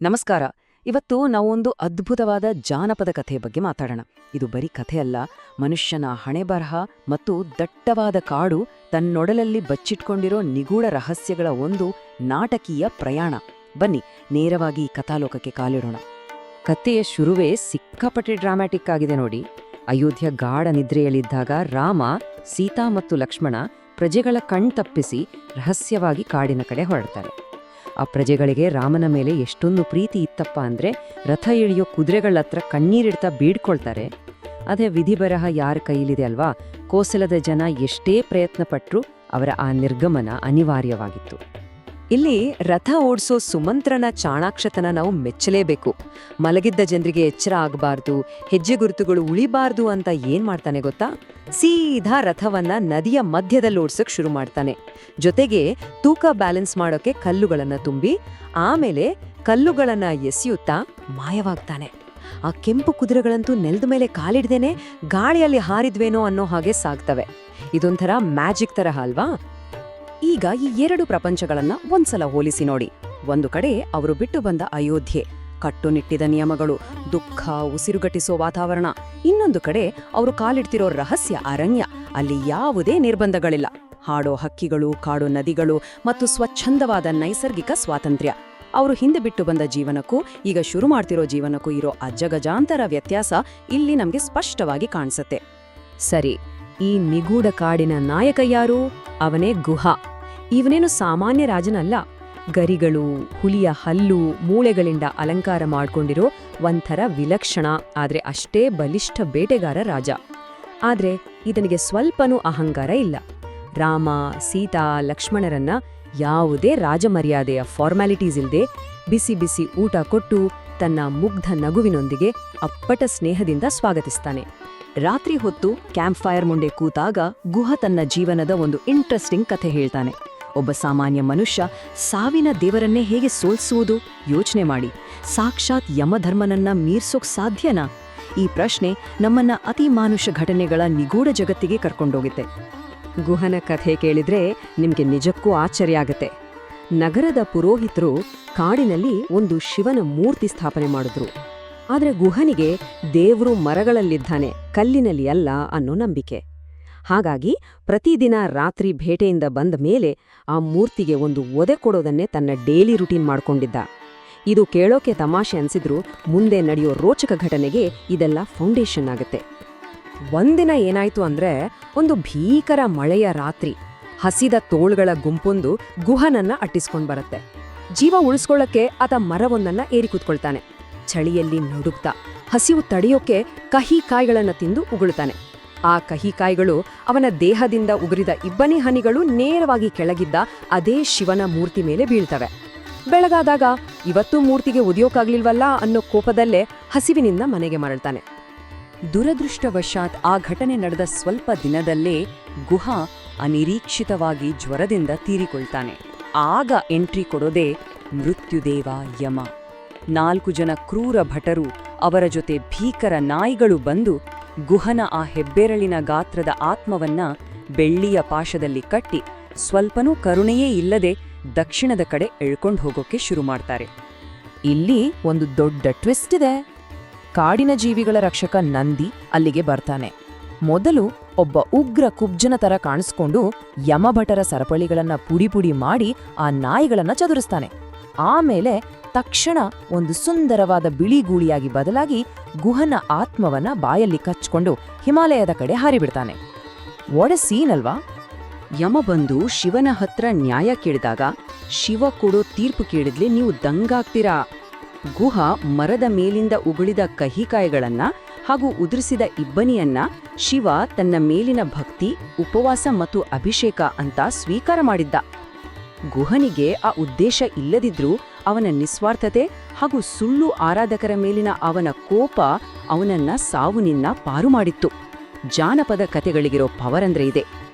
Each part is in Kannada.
ನಮಸ್ಕಾರ. ಇವತ್ತು ನಾವೊಂದು ಅದ್ಭುತವಾದ ಜಾನಪದ ಕಥೆಯ ಬಗ್ಗೆ ಮಾತಾಡೋಣ. ಇದು ಬರೀ ಕಥೆಯಲ್ಲ, ಮನುಷ್ಯನ ಹಣೆಬರಹ ಮತ್ತು ದಟ್ಟವಾದ ಕಾಡು ತನ್ನೊಡಲಲ್ಲಿ ಬಚ್ಚಿಟ್ಕೊಂಡಿರೋ ನಿಗೂಢ ರಹಸ್ಯಗಳ ಒಂದು ನಾಟಕೀಯ ಪ್ರಯಾಣ. ಬನ್ನಿ ನೇರವಾಗಿ ಈ ಕಥಾಲೋಕಕ್ಕೆ ಕಾಲಿಡೋಣ. ಕಥೆಯ ಶುರುವೇ ಸಿಕ್ಕಾಪಟ್ಟೆ ಡ್ರಾಮ್ಯಾಟಿಕ್ ಆಗಿದೆ ನೋಡಿ. ಅಯೋಧ್ಯ ಗಾಢ ನಿದ್ರೆಯಲ್ಲಿದ್ದಾಗ ರಾಮ, ಸೀತಾ ಮತ್ತು ಲಕ್ಷ್ಮಣ ಪ್ರಜೆಗಳ ಕಣ್ತಪ್ಪಿಸಿ ರಹಸ್ಯವಾಗಿ ಕಾಡಿನ ಕಡೆ ಹೊರಡ್ತಾರೆ. ಆ ಪ್ರಜೆಗಳಿಗೆ ರಾಮನ ಮೇಲೆ ಎಷ್ಟೊಂದು ಪ್ರೀತಿ ಇತ್ತಪ್ಪ ಅಂದ್ರೆ ರಥ ಇಳಿಯೋ ಕುದುರೆಗಳ ಹತ್ರ ಕಣ್ಣೀರಿಡ್ತಾ ಬೀಡ್ಕೊಳ್ತಾರೆ. ಅದೇ ವಿಧಿ ಬರಹ ಯಾರ ಕೈಲಿದೆ ಅಲ್ವಾ, ಕೋಸಲದ ಜನ ಎಷ್ಟೇ ಪ್ರಯತ್ನ ಪಟ್ರೂ ಅವರ ಆ ನಿರ್ಗಮನ ಅನಿವಾರ್ಯವಾಗಿತ್ತು. ಇಲ್ಲಿ ರಥ ಓಡಿಸೋ ಸುಮಂತ್ರನ ಚಾಣಾಕ್ಷತನ ನಾವು ಮೆಚ್ಚಲೇಬೇಕು. ಮಲಗಿದ್ದ ಜನರಿಗೆ ಎಚ್ಚರ ಆಗಬಾರ್ದು, ಹೆಜ್ಜೆ ಗುರುತುಗಳು ಉಳಿಬಾರ್ದು ಅಂತ ಏನ್ ಮಾಡ್ತಾನೆ ಗೊತ್ತಾ? ಸೀದಾ ರಥವನ್ನ ನದಿಯ ಮಧ್ಯದಲ್ಲಿ ಓಡ್ಸಕ್ ಶುರು ಮಾಡ್ತಾನೆ. ಜೊತೆಗೆ ತೂಕ ಬ್ಯಾಲೆನ್ಸ್ ಮಾಡೋಕೆ ಕಲ್ಲುಗಳನ್ನ ತುಂಬಿ ಆಮೇಲೆ ಕಲ್ಲುಗಳನ್ನ ಎಸೆಯುತ್ತಾ ಮಾಯವಾಗ್ತಾನೆ. ಆ ಕೆಂಪು ಕುದುರೆಗಳಂತೂ ನೆಲದ ಮೇಲೆ ಕಾಲಿಡ್ದೇನೆ ಗಾಳಿಯಲ್ಲಿ ಹಾರಿದ್ವೇನೋ ಅನ್ನೋ ಹಾಗೆ ಸಾಗ್ತವೆ. ಇದೊಂಥರ ಮ್ಯಾಜಿಕ್ ತರಹ ಅಲ್ವಾ? ಈಗ ಈ ಎರಡು ಪ್ರಪಂಚಗಳನ್ನ ಒಂದ್ಸಲ ಹೋಲಿಸಿ ನೋಡಿ. ಒಂದು ಕಡೆ ಅವರು ಬಿಟ್ಟು ಬಂದ ಅಯೋಧ್ಯೆ, ಕಟ್ಟುನಿಟ್ಟಿದ ನಿಯಮಗಳು, ದುಃಖ, ಉಸಿರುಗಟ್ಟಿಸೋ ವಾತಾವರಣ. ಇನ್ನೊಂದು ಕಡೆ ಅವರು ಕಾಲಿಡ್ತಿರೋ ರಹಸ್ಯ ಅರಣ್ಯ, ಅಲ್ಲಿ ಯಾವುದೇ ನಿರ್ಬಂಧಗಳಿಲ್ಲ. ಹಾಡೋ ಹಕ್ಕಿಗಳು, ಕಾಡೋ ನದಿಗಳು ಮತ್ತು ಸ್ವಚ್ಛಂದವಾದ ನೈಸರ್ಗಿಕ ಸ್ವಾತಂತ್ರ್ಯ. ಅವರು ಹಿಂದೆ ಬಿಟ್ಟು ಬಂದ ಜೀವನಕ್ಕೂ ಈಗ ಶುರು ಮಾಡ್ತಿರೋ ಜೀವನಕ್ಕೂ ಇರೋ ಅಜಗಜಾಂತರ ವ್ಯತ್ಯಾಸ ಇಲ್ಲಿ ನಮ್ಗೆ ಸ್ಪಷ್ಟವಾಗಿ ಕಾಣಿಸುತ್ತೆ. ಸರಿ, ಈ ನಿಗೂಢ ಕಾಡಿನ ನಾಯಕ ಯಾರು? ಅವನೇ ಗುಹ. ಇವನೇನು ಸಾಮಾನ್ಯ ರಾಜನಲ್ಲ. ಗರಿಗಳು, ಹುಲಿಯ ಹಲ್ಲು, ಮೂಳೆಗಳಿಂದ ಅಲಂಕಾರ ಮಾಡ್ಕೊಂಡಿರೋ ಒಂಥರ ವಿಲಕ್ಷಣ ಆದ್ರೆ ಅಷ್ಟೇ ಬಲಿಷ್ಠ ಬೇಟೆಗಾರ ರಾಜ. ಆದ್ರೆ ಇದನಿಗೆ ಸ್ವಲ್ಪನೂ ಅಹಂಕಾರ ಇಲ್ಲ. ರಾಮ, ಸೀತಾ, ಲಕ್ಷ್ಮಣರನ್ನ ಯಾವುದೇ ರಾಜಮರ್ಯಾದೆಯ ಫಾರ್ಮ್ಯಾಲಿಟೀಸ್ ಇಲ್ದೆ ಬಿಸಿ ಬಿಸಿ ಊಟ ಕೊಟ್ಟು ತನ್ನ ಮುಗ್ಧ ನಗುವಿನೊಂದಿಗೆ ಅಪ್ಪಟ ಸ್ನೇಹದಿಂದ ಸ್ವಾಗತಿಸ್ತಾನೆ. ರಾತ್ರಿ ಹೊತ್ತು ಕ್ಯಾಂಪ್ ಫೈರ್ ಮುಂದೆ ಕೂತಾಗ ಗುಹ ತನ್ನ ಜೀವನದ ಒಂದು ಇಂಟ್ರೆಸ್ಟಿಂಗ್ ಕಥೆ ಹೇಳ್ತಾನೆ. ಒಬ್ಬ ಸಾಮಾನ್ಯ ಮನುಷ್ಯ ಸಾವಿನ ದೇವರನ್ನೇ ಹೇಗೆ ಸೋಲ್ಸುವುದು? ಯೋಚನೆ ಮಾಡಿ. ಸಾಕ್ಷಾತ್ ಯಮಧರ್ಮನನ್ನ ಮೀರ್ಸೋಕ್ ಸಾಧ್ಯನಾ? ಈ ಪ್ರಶ್ನೆ ನಮ್ಮನ್ನ ಅತಿ ಮಾನುಷ ಘಟನೆಗಳ ನಿಗೂಢ ಜಗತ್ತಿಗೆ ಕರ್ಕೊಂಡೋಗುತ್ತೆ. ಗುಹನ ಕಥೆ ಕೇಳಿದ್ರೆ ನಿಮ್ಗೆ ನಿಜಕ್ಕೂ ಆಶ್ಚರ್ಯ ಆಗತ್ತೆ. ನಗರದ ಪುರೋಹಿತರು ಕಾಡಿನಲ್ಲಿ ಒಂದು ಶಿವನ ಮೂರ್ತಿ ಸ್ಥಾಪನೆ ಮಾಡಿದ್ರು. ಆದ್ರೆ ಗುಹನಿಗೆ ದೇವ್ರು ಮರಗಳಲ್ಲಿದ್ದಾನೆ, ಕಲ್ಲಿನಲ್ಲಿ ಅಲ್ಲ ಅನ್ನೋ ನಂಬಿಕೆ. ಹಾಗಾಗಿ ಪ್ರತಿದಿನ ರಾತ್ರಿ ಭೇಟೆಯಿಂದ ಬಂದ ಮೇಲೆ ಆ ಮೂರ್ತಿಗೆ ಒಂದು ಒದೆ ಕೊಡೋದನ್ನೇ ತನ್ನ ಡೈಲಿ ರುಟೀನ್ ಮಾಡ್ಕೊಂಡಿದ್ದ. ಇದು ಕೇಳೋಕೆ ತಮಾಷೆ ಅನ್ಸಿದ್ರು ಮುಂದೆ ನಡೆಯೋ ರೋಚಕ ಘಟನೆಗೆ ಇದೆಲ್ಲ ಫೌಂಡೇಶನ್ ಆಗುತ್ತೆ. ಒಂದಿನ ಏನಾಯ್ತು ಅಂದ್ರೆ, ಒಂದು ಭೀಕರ ಮಳೆಯ ರಾತ್ರಿ ಹಸಿದ ತೋಳ್ಗಳ ಗುಂಪೊಂದು ಗುಹನನ್ನ ಅಟ್ಟಿಸ್ಕೊಂಡ್ ಬರುತ್ತೆ. ಜೀವ ಉಳಿಸ್ಕೊಳ್ಳಕ್ಕೆ ಆತ ಮರವೊಂದನ್ನ ಏರಿ ಕೂತ್ಕೊಳ್ತಾನೆ. ಚಳಿಯಲ್ಲಿ ನಡುಗ್ತಾ ಹಸಿವು ತಡೆಯೋಕೆ ಕಹಿ ಕಾಯಿಗಳನ್ನ ತಿಂದು ಉಗುಳ್ತಾನೆ. ಆ ಕಹಿ ಕಾಯಿಗಳು ಅವನ ದೇಹದಿಂದ ಉಗುರಿದ ಇಬ್ಬನಿ ಹನಿಗಳು ನೇರವಾಗಿ ಕೆಳಗಿದ್ದ ಅದೇ ಶಿವನ ಮೂರ್ತಿ ಮೇಲೆ ಬೀಳ್ತವೆ. ಬೆಳಗಾದಾಗ ಇವತ್ತೂ ಮೂರ್ತಿಗೆ ಉದ್ಯೋಗಾಗ್ಲಿಲ್ವಲ್ಲ ಅನ್ನೋ ಕೋಪದಲ್ಲೇ ಹಸಿವಿನಿಂದ ಮನೆಗೆ ಮರಳ್ತಾನೆ. ದುರದೃಷ್ಟವಶಾತ್ ಆ ಘಟನೆ ನಡೆದ ಸ್ವಲ್ಪ ದಿನದಲ್ಲೇ ಗುಹ ಅನಿರೀಕ್ಷಿತವಾಗಿ ಜ್ವರದಿಂದ ತೀರಿಕೊಳ್ತಾನೆ. ಆಗ ಎಂಟ್ರಿ ಕೊಡೋದೇ ಮೃತ್ಯುದೇವ ಯಮ. 4 ಜನ ಕ್ರೂರ ಭಟರು, ಅವರ ಜೊತೆ ಭೀಕರ ನಾಯಿಗಳು ಬಂದು ಗುಹನ ಆ ಹೆಬ್ಬೆರಳಿನ ಗಾತ್ರದ ಆತ್ಮವನ್ನ ಬೆಳ್ಳಿಯ ಪಾಶದಲ್ಲಿ ಕಟ್ಟಿ ಸ್ವಲ್ಪನೂ ಕರುಣೆಯೇ ಇಲ್ಲದೆ ದಕ್ಷಿಣದ ಕಡೆ ಎಳ್ಕೊಂಡು ಹೋಗೋಕೆ ಶುರು ಮಾಡ್ತಾರೆ. ಇಲ್ಲಿ ಒಂದು ದೊಡ್ಡ ಟ್ವಿಸ್ಟ್ ಇದೆ. ಕಾಡಿನ ಜೀವಿಗಳ ರಕ್ಷಕ ನಂದಿ ಅಲ್ಲಿಗೆ ಬರ್ತಾನೆ. ಮೊದಲು ಒಬ್ಬ ಉಗ್ರ ಕುಬ್ಜನ ತರ ಕಾಣಿಸ್ಕೊಂಡು ಯಮಭಟರ ಸರಪಳಿಗಳನ್ನ ಪುಡಿ ಮಾಡಿ ಆ ನಾಯಿಗಳನ್ನ ಚದುರಿಸ್ತಾನೆ. ಆಮೇಲೆ ತಕ್ಷಣ ಒಂದು ಸುಂದರವಾದ ಬಿಳಿ ಗೂಳಿಯಾಗಿ ಬದಲಾಗಿ ಗುಹನ ಆತ್ಮವನ್ನ ಬಾಯಲ್ಲಿ ಕಚ್ಕೊಂಡು ಹಿಮಾಲಯದ ಕಡೆ ಹಾರಿಬಿಡ್ತಾನೆ. ವಾಟ್ ಎ ಸೀನ್ ಅಲ್ವಾ? ಯಮ ಬಂದು ಶಿವನ ಹತ್ರ ನ್ಯಾಯ ಕೇಳಿದಾಗ ಶಿವ ಕೊಡೋ ತೀರ್ಪು ಕೇಳಿದ್ಲೆ ನೀವು ದಂಗಾಗ್ತೀರಾ. ಗುಹ ಮರದ ಮೇಲಿಂದ ಉಗುಳಿದ ಕಹಿಕಾಯಿಗಳನ್ನ ಹಾಗೂ ಉದುರಿಸಿದ ಇಬ್ಬನಿಯನ್ನ ಶಿವ ತನ್ನ ಮೇಲಿನ ಭಕ್ತಿ, ಉಪವಾಸ ಮತ್ತು ಅಭಿಷೇಕ ಅಂತ ಸ್ವೀಕಾರ ಮಾಡಿದ್ದ. ಗುಹನಿಗೆ ಆ ಉದ್ದೇಶ ಇಲ್ಲದಿದ್ರೂ ಅವನ ನಿಸ್ವಾರ್ಥತೆ ಹಾಗೂ ಸುಳ್ಳು ಆರಾಧಕರ ಮೇಲಿನ ಅವನ ಕೋಪ ಅವನನ್ನ ಸಾವುನಿಂದ ಪಾರು ಮಾಡಿತ್ತು. ಜಾನಪದ ಕಥೆಗಳಿಗಿರೋ ಪವರ್ ಅಂದ್ರೆ ಇದೆ.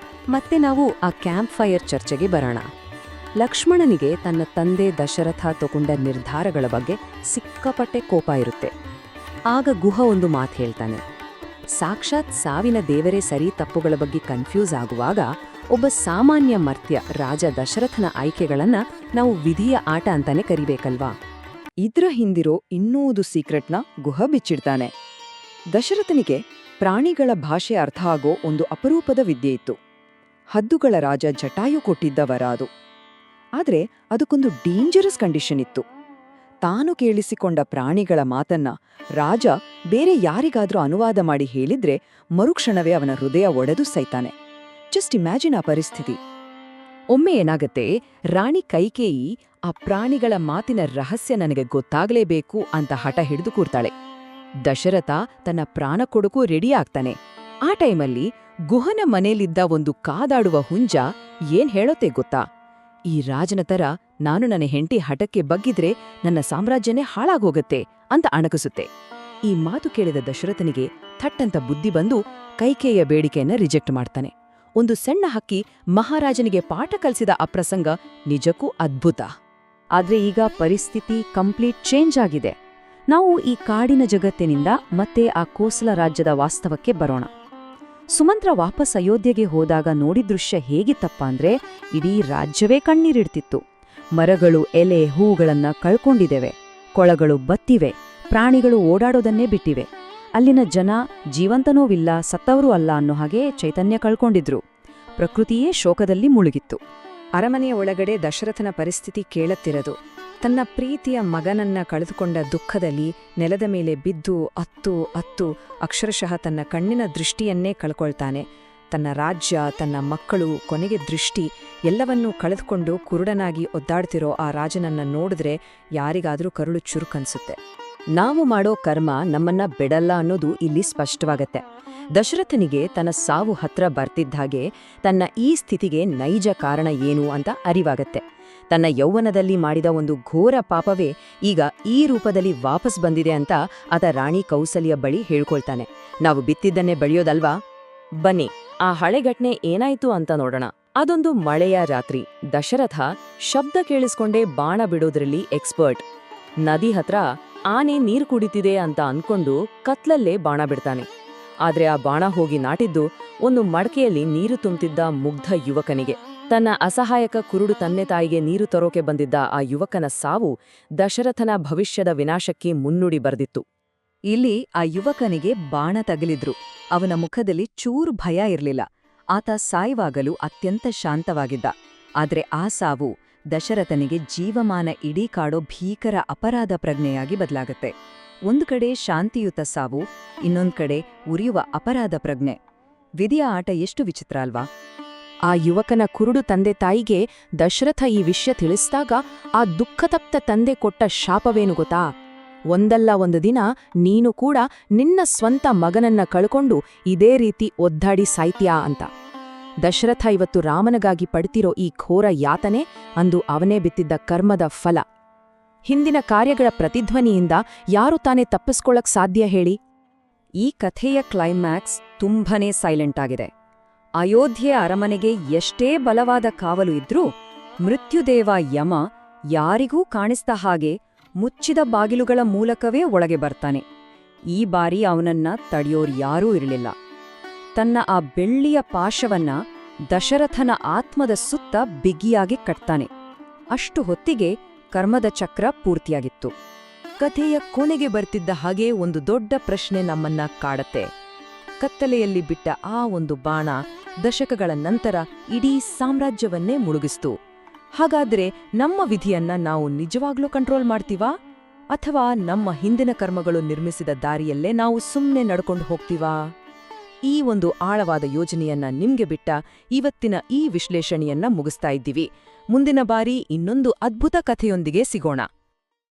ಮತ್ತೆ ನಾವು ಆ ಕ್ಯಾಂಪ್ ಫೈರ್ ಚರ್ಚೆಗೆ ಬರೋಣ. ಲಕ್ಷ್ಮಣನಿಗೆ ತನ್ನ ತಂದೆ ದಶರಥ ತಗೊಂಡ ನಿರ್ಧಾರಗಳ ಬಗ್ಗೆ ಸಿಕ್ಕಾಪಟ್ಟೆ ಕೋಪ ಇರುತ್ತೆ. ಆಗ ಗುಹ ಒಂದು ಮಾತು ಹೇಳ್ತಾನೆ. ಸಾಕ್ಷಾತ್ ಸಾವಿನ ದೇವರೇ ಸರಿ ತಪ್ಪುಗಳ ಬಗ್ಗೆ ಕನ್ಫ್ಯೂಸ್ ಆಗುವಾಗ ಒಬ್ಬ ಸಾಮಾನ್ಯ ಮರ್ತ್ಯ ರಾಜ ದಶರಥನ ಆಯ್ಕೆಗಳನ್ನ ನಾವು ವಿಧಿಯ ಆಟ ಅಂತಾನೆ ಕರಿಬೇಕಲ್ವಾ? ಇದ್ರ ಹಿಂದಿರೋ ಇನ್ನೂದು ಸೀಕ್ರೆಟ್ನ ಗುಹ ಬಿಚ್ಚಿಡ್ತಾನೆ. ದಶರಥನಿಗೆ ಪ್ರಾಣಿಗಳ ಭಾಷೆ ಅರ್ಥ ಆಗೋ ಒಂದು ಅಪರೂಪದ ವಿದ್ಯೆ ಇತ್ತು. ಹದ್ದುಗಳ ರಾಜ ಜಟಾಯು ಕೊಟ್ಟಿದ್ದ ವರ ಅದು. ಆದ್ರೆ ಅದಕ್ಕೊಂದು ಡೇಂಜರಸ್ ಕಂಡೀಷನ್ ಇತ್ತು. ತಾನು ಕೇಳಿಸಿಕೊಂಡ ಪ್ರಾಣಿಗಳ ಮಾತನ್ನ ರಾಜ ಬೇರೆ ಯಾರಿಗಾದ್ರೂ ಅನುವಾದ ಮಾಡಿ ಹೇಳಿದ್ರೆ ಮರುಕ್ಷಣವೇ ಅವನ ಹೃದಯ ಒಡೆದು ಸೈತಾನೆ. ಜಸ್ಟ್ ಇಮ್ಯಾಜಿನ್ ಆ ಪರಿಸ್ಥಿತಿ. ಒಮ್ಮೆ ಏನಾಗತ್ತೆ, ರಾಣಿ ಕೈಕೇಯಿ ಆ ಪ್ರಾಣಿಗಳ ಮಾತಿನ ರಹಸ್ಯ ನನಗೆ ಗೊತ್ತಾಗಲೇಬೇಕು ಅಂತ ಹಠ ಹಿಡಿದು ಕೂರ್ತಾಳೆ. ದಶರಥ ತನ್ನ ಪ್ರಾಣ ಕೊಡಕ್ಕೂ ರೆಡಿ ಆಗ್ತಾನೆ. ಆ ಟೈಮಲ್ಲಿ ಗುಹನ ಮನೇಲಿದ್ದ ಒಂದು ಕಾದಾಡುವ ಹುಂಜ ಏನ್ ಹೇಳೋತೆ ಗೊತ್ತಾ? ಈ ರಾಜನ ತರ ನಾನು ನನ್ನ ಹೆಂಡತಿ ಹಠಕ್ಕೆ ಬಗ್ಗಿದ್ರೆ ನನ್ನ ಸಾಮ್ರಾಜ್ಯನೇ ಹಾಳಾಗೋಗತ್ತೆ ಅಂತ ಅಣಕಿಸುತ್ತೆ. ಈ ಮಾತು ಕೇಳಿದ ದಶರಥನಿಗೆ ಥಟ್ಟಂತ ಬುದ್ಧಿ ಬಂದು ಕೈಕೇಯಿಯ ಬೇಡಿಕೆಯನ್ನ ರಿಜೆಕ್ಟ್ ಮಾಡ್ತಾನೆ. ಒಂದು ಸಣ್ಣ ಹಕ್ಕಿ ಮಹಾರಾಜನಿಗೆ ಪಾಠ ಕಲಿಸಿದ ಆ ಪ್ರಸಂಗ ನಿಜಕ್ಕೂ ಅದ್ಭುತ. ಆದ್ರೆ ಈಗ ಪರಿಸ್ಥಿತಿ ಕಂಪ್ಲೀಟ್ ಚೇಂಜ್ ಆಗಿದೆ. ನಾವು ಈ ಕಾಡಿನ ಜಗತ್ತಿನಿಂದ ಮತ್ತೆ ಆ ಕೋಸಲ ರಾಜ್ಯದ ವಾಸ್ತವಕ್ಕೆ ಬರೋಣ. ಸುಮಂತ್ರ ವಾಪಸ್ ಅಯೋಧ್ಯೆಗೆ ಹೋದಾಗ ನೋಡಿದ ದೃಶ್ಯ ಹೇಗಿತ್ತಪ್ಪ ಅಂದ್ರೆ ಇಡೀ ರಾಜ್ಯವೇ ಕಣ್ಣೀರಿಡ್ತಿತ್ತು. ಮರಗಳು ಎಲೆ ಹೂಗಳನ್ನ ಕಳ್ಕೊಂಡಿದ್ದೇವೆ, ಕೊಳಗಳು ಬತ್ತಿವೆ, ಪ್ರಾಣಿಗಳು ಓಡಾಡೋದನ್ನೇ ಬಿಟ್ಟಿವೆ. ಅಲ್ಲಿನ ಜನ ಜೀವಂತನೂವಿಲ್ಲ, ಸತ್ತವರೂ ಅಲ್ಲ ಅನ್ನೋ ಹಾಗೆ ಚೈತನ್ಯ ಕಳ್ಕೊಂಡಿದ್ರು. ಪ್ರಕೃತಿಯೇ ಶೋಕದಲ್ಲಿ ಮುಳುಗಿತ್ತು. ಅರಮನೆಯ ಒಳಗಡೆ ದಶರಥನ ಪರಿಸ್ಥಿತಿ ಕೇಳುತ್ತಿರದು. ತನ್ನ ಪ್ರೀತಿಯ ಮಗನನ್ನ ಕಳೆದುಕೊಂಡ ದುಃಖದಲ್ಲಿ ನೆಲದ ಮೇಲೆ ಬಿದ್ದು ಅತ್ತು ಅಕ್ಷರಶಃ ತನ್ನ ಕಣ್ಣಿನ ದೃಷ್ಟಿಯನ್ನೇ ಕಳ್ಕೊಳ್ತಾನೆ. ತನ್ನ ರಾಜ್ಯ, ತನ್ನ ಮಕ್ಕಳು, ಕೊನೆಗೆ ದೃಷ್ಟಿ ಎಲ್ಲವನ್ನೂ ಕಳೆದುಕೊಂಡು ಕುರುಡನಾಗಿ ಒದ್ದಾಡ್ತಿರೋ ಆ ರಾಜನನ್ನ ನೋಡಿದ್ರೆ ಯಾರಿಗಾದ್ರೂ ಕರುಳು ಚುರುಕನ್ಸುತ್ತೆ. ನಾವು ಮಾಡೋ ಕರ್ಮ ನಮ್ಮನ್ನ ಬಿಡಲ್ಲ ಅನ್ನೋದು ಇಲ್ಲಿ ಸ್ಪಷ್ಟವಾಗತ್ತೆ. ದಶರಥನಿಗೆ ತನ್ನ ಸಾವು ಹತ್ರ ಬರ್ತಿದ್ದ ಹಾಗೆ ತನ್ನ ಈ ಸ್ಥಿತಿಗೆ ನೈಜ ಕಾರಣ ಏನು ಅಂತ ಅರಿವಾಗತ್ತೆ. ತನ್ನ ಯೌವನದಲ್ಲಿ ಮಾಡಿದ ಒಂದು ಘೋರ ಪಾಪವೇ ಈಗ ಈ ರೂಪದಲ್ಲಿ ವಾಪಸ್ ಬಂದಿದೆ ಅಂತ ಆತ ರಾಣಿ ಕೌಸಲ್ಯ ಬಳಿ ಹೇಳ್ಕೊಳ್ತಾನೆ. ನಾವು ಬಿತ್ತಿದ್ದನ್ನೇ ಬೆಳೆಯೋದಲ್ವಾ? ಬನ್ನಿ ಆ ಹಳೆ ಘಟನೆ ಏನಾಯ್ತು ಅಂತ ನೋಡೋಣ. ಅದೊಂದು ಮಳೆಯ ರಾತ್ರಿ. ದಶರಥ ಶಬ್ದ ಕೇಳಿಸ್ಕೊಂಡೇ ಬಾಣ ಬಿಡೋದ್ರಲ್ಲಿ ಎಕ್ಸ್ಪರ್ಟ್. ನದಿ ಹತ್ರ ಆನೆ ನೀರು ಕುಡಿತಿದೆ ಅಂತ ಅನ್ಕೊಂಡು ಕತ್ಲಲ್ಲೇ ಬಾಣ ಬಿಡ್ತಾನೆ. ಆದ್ರೆ ಆ ಬಾಣ ಹೋಗಿ ನಾಟಿದ್ದು ಒಂದು ಮಡಕೆಯಲ್ಲಿ ನೀರು ತುಂಬ್ತಿದ್ದ ಮುಗ್ಧ ಯುವಕನಿಗೆ. ತನ್ನ ಅಸಹಾಯಕ ಕುರುಡು ತಂದೆ ತಾಯಿಗೆ ನೀರು ತರೋಕೆ ಬಂದಿದ್ದ ಆ ಯುವಕನ ಸಾವು ದಶರಥನ ಭವಿಷ್ಯದ ವಿನಾಶಕ್ಕೆ ಮುನ್ನುಡಿ ಬರೆದಿತ್ತು. ಇಲ್ಲಿ ಆ ಯುವಕನಿಗೆ ಬಾಣ ತಗಲಿದ್ರು. ಅವನ ಮುಖದಲ್ಲಿ ಚೂರು ಭಯ ಇರಲಿಲ್ಲ. ಆತ ಸಾಯುವಾಗಲೂ ಅತ್ಯಂತ ಶಾಂತವಾಗಿದ್ದ. ಆದ್ರೆ ಆ ಸಾವು ದಶರಥನಿಗೆ ಜೀವಮಾನ ಇಡೀ ಕಾಡೋ ಭೀಕರ ಅಪರಾಧ ಪ್ರಜ್ಞೆಯಾಗಿ ಬದಲಾಗತ್ತೆ. ಒಂದು ಕಡೆ ಶಾಂತಿಯುತ ಸಾವು, ಇನ್ನೊಂದ್ ಕಡೆ ಉರಿಯುವ ಅಪರಾಧ ಪ್ರಜ್ಞೆ. ವಿಧಿಯ ಆಟ ಎಷ್ಟು ವಿಚಿತ್ರ ಅಲ್ವಾ? ಆ ಯುವಕನ ಕುರುಡು ತಂದೆ ತಾಯಿಗೆ ದಶರಥ ಈ ವಿಷಯ ತಿಳಿಸಿದಾಗ ಆ ದುಃಖತಪ್ತ ತಂದೆ ಕೊಟ್ಟ ಶಾಪವೇನು ಗೊತ್ತಾ? ಒಂದಲ್ಲ ಒಂದು ದಿನ ನೀನು ಕೂಡ ನಿನ್ನ ಸ್ವಂತ ಮಗನನ್ನ ಕಳ್ಕೊಂಡು ಇದೇ ರೀತಿ ಒದ್ದಾಡಿ ಸಾಯ್ತ್ಯಾ ಅಂತ. ದಶರಥ ಇವತ್ತು ರಾಮನಿಗಾಗಿ ಪಡ್ತಿರೋ ಈ ಘೋರ ಯಾತನೆ ಅಂದು ಅವನೇ ಬಿತ್ತಿದ್ದ ಕರ್ಮದ ಫಲ. ಹಿಂದಿನ ಕಾರ್ಯಗಳ ಪ್ರತಿಧ್ವನಿಯಿಂದ ಯಾರು ತಾನೇ ತಪ್ಪಿಸ್ಕೊಳ್ಳಕ್ ಸಾಧ್ಯ ಹೇಳಿ? ಈ ಕಥೆಯ ಕ್ಲೈಮ್ಯಾಕ್ಸ್ ತುಂಬನೇ ಸೈಲೆಂಟ್ ಆಗಿದೆ. ಅಯೋಧ್ಯೆ ಅರಮನೆಗೆ ಎಷ್ಟೇ ಬಲವಾದ ಕಾವಲು ಇದ್ರೂ ಮೃತ್ಯುದೇವ ಯಮ ಯಾರಿಗೂ ಕಾಣಿಸ್ದ ಹಾಗೆ ಮುಚ್ಚಿದ ಬಾಗಿಲುಗಳ ಮೂಲಕವೇ ಒಳಗೆ ಬರ್ತಾನೆ. ಈ ಬಾರಿ ಅವನನ್ನ ತಡೆಯೋರ್ಯಾರೂ ಇರಲಿಲ್ಲ. ತನ್ನ ಆ ಬೆಳ್ಳಿಯ ಪಾಶವನ್ನ ದಶರಥನ ಆತ್ಮದ ಸುತ್ತ ಬಿಗಿಯಾಗಿ ಕಟ್ತಾನೆ. ಅಷ್ಟು ಹೊತ್ತಿಗೆ ಕರ್ಮದ ಚಕ್ರ ಪೂರ್ತಿಯಾಗಿತ್ತು. ಕಥೆಯ ಕೊನೆಗೆ ಬರ್ತಿದ್ದ ಹಾಗೆ ಒಂದು ದೊಡ್ಡ ಪ್ರಶ್ನೆ ನಮ್ಮನ್ನ ಕಾಡತ್ತೆ. ಕತ್ತಲೆಯಲ್ಲಿ ಬಿಟ್ಟ ಆ ಒಂದು ಬಾಣ ದಶಕಗಳ ನಂತರ ಇಡೀ ಸಾಮ್ರಾಜ್ಯವನ್ನೇ ಮುಳುಗಿಸ್ತು. ಹಾಗಾದ್ರೆ ನಮ್ಮ ವಿಧಿಯನ್ನ ನಾವು ನಿಜವಾಗ್ಲೂ ಕಂಟ್ರೋಲ್ ಮಾಡ್ತೀವಾ? ಅಥವಾ ನಮ್ಮ ಹಿಂದಿನ ಕರ್ಮಗಳು ನಿರ್ಮಿಸಿದ ದಾರಿಯಲ್ಲೇ ನಾವು ಸುಮ್ಮನೆ ನಡ್ಕೊಂಡು ಹೋಗ್ತೀವಾ? ಈ ಒಂದು ಆಳವಾದ ಯೋಜನೆಯನ್ನ ನಿಮ್ಗೆ ಬಿಟ್ಟ ಇವತ್ತಿನ ಈ ವಿಶ್ಲೇಷಣೆಯನ್ನ ಮುಗಿಸ್ತಾ ಇದ್ದೀವಿ. ಮುಂದಿನ ಬಾರಿ ಇನ್ನೊಂದು ಅದ್ಭುತ ಕಥೆಯೊಂದಿಗೆ ಸಿಗೋಣ.